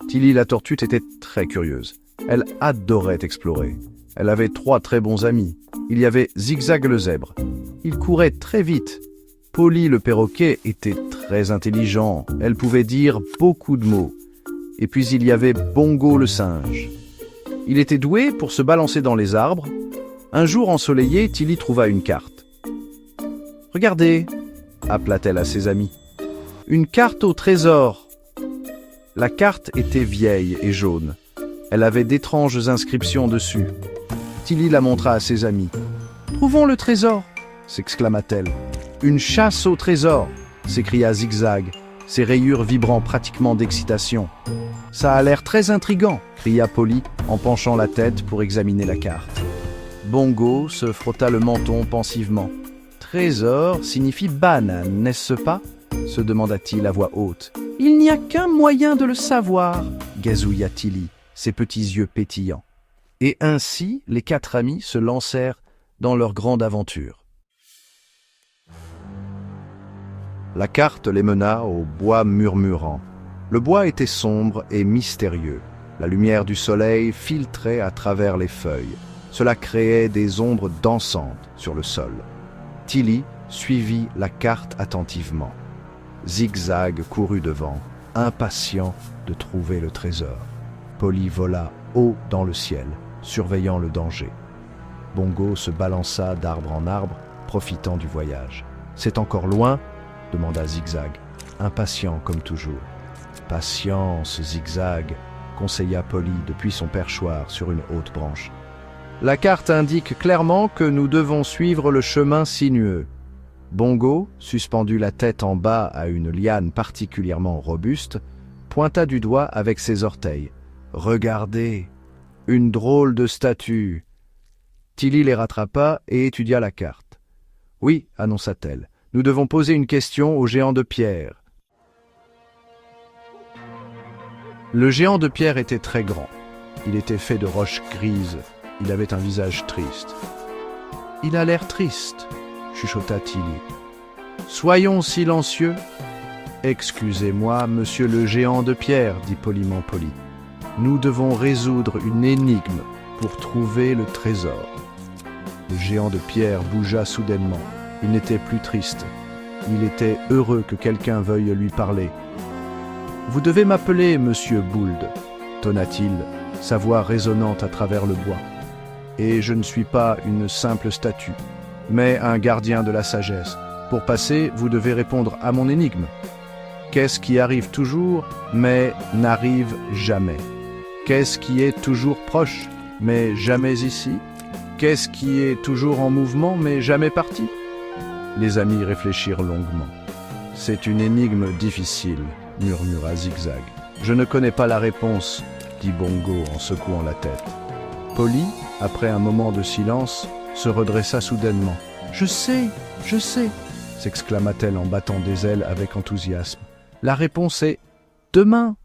Tilly la tortue était très curieuse. Elle adorait explorer. Elle avait 3 très bons amis. Il y avait Zigzag le zèbre. Il courait très vite. Polly le perroquet était très intelligent. Elle pouvait dire beaucoup de mots. Et puis il y avait Bongo le singe. Il était doué pour se balancer dans les arbres. Un jour ensoleillé, Tilly trouva une carte. « Regardez !» appela-t-elle à ses amis. « Une carte au trésor !» La carte était vieille et jaune. Elle avait d'étranges inscriptions dessus. Tilly la montra à ses amis. « Trouvons le trésor !» s'exclama-t-elle. « Une chasse au trésor !» s'écria Zigzag, ses rayures vibrant pratiquement d'excitation. « Ça a l'air très intriguant !» cria Polly en penchant la tête pour examiner la carte. Bongo se frotta le menton pensivement. « Trésor signifie banane, n'est-ce pas ?» se demanda-t-il à voix haute. « Il n'y a qu'un moyen de le savoir !» gazouilla Tilly, ses petits yeux pétillants. Et ainsi, les 4 amis se lancèrent dans leur grande aventure. La carte les mena au bois murmurant. Le bois était sombre et mystérieux. La lumière du soleil filtrait à travers les feuilles. Cela créait des ombres dansantes sur le sol. Tilly suivit la carte attentivement. Zigzag courut devant, impatient de trouver le trésor. Polly vola haut dans le ciel, surveillant le danger. Bongo se balança d'arbre en arbre, profitant du voyage. « C'est encore loin ?» demanda Zigzag, impatient comme toujours. « Patience, Zigzag !» conseilla Polly depuis son perchoir sur une haute branche. « La carte indique clairement que nous devons suivre le chemin sinueux. » Bongo, suspendu la tête en bas à une liane particulièrement robuste, pointa du doigt avec ses orteils. « Regardez, une drôle de statue !» Tilly les rattrapa et étudia la carte. « Oui, annonça-t-elle, nous devons poser une question au géant de pierre. » Le géant de pierre était très grand. Il était fait de roches grises. Il avait un visage triste. « Il a l'air triste, » chuchota Tilly. « Soyons silencieux. »« Excusez-moi, monsieur le géant de pierre, » dit poliment Polly. « Nous devons résoudre une énigme pour trouver le trésor. » Le géant de pierre bougea soudainement. Il n'était plus triste. Il était heureux que quelqu'un veuille lui parler. « Vous devez m'appeler monsieur Bould, » tonna-t-il, sa voix résonnante à travers le bois. « Et je ne suis pas une simple statue, mais un gardien de la sagesse. Pour passer, vous devez répondre à mon énigme. Qu'est-ce qui arrive toujours, mais n'arrive jamais? Qu'est-ce qui est toujours proche, mais jamais ici? Qu'est-ce qui est toujours en mouvement, mais jamais parti ?» Les amis réfléchirent longuement. « C'est une énigme difficile, » murmura Zigzag. « Je ne connais pas la réponse, » dit Bongo en secouant la tête. Polly, après un moment de silence, se redressa soudainement. « Je sais, s'exclama-t-elle en battant des ailes avec enthousiasme. « La réponse est demain !»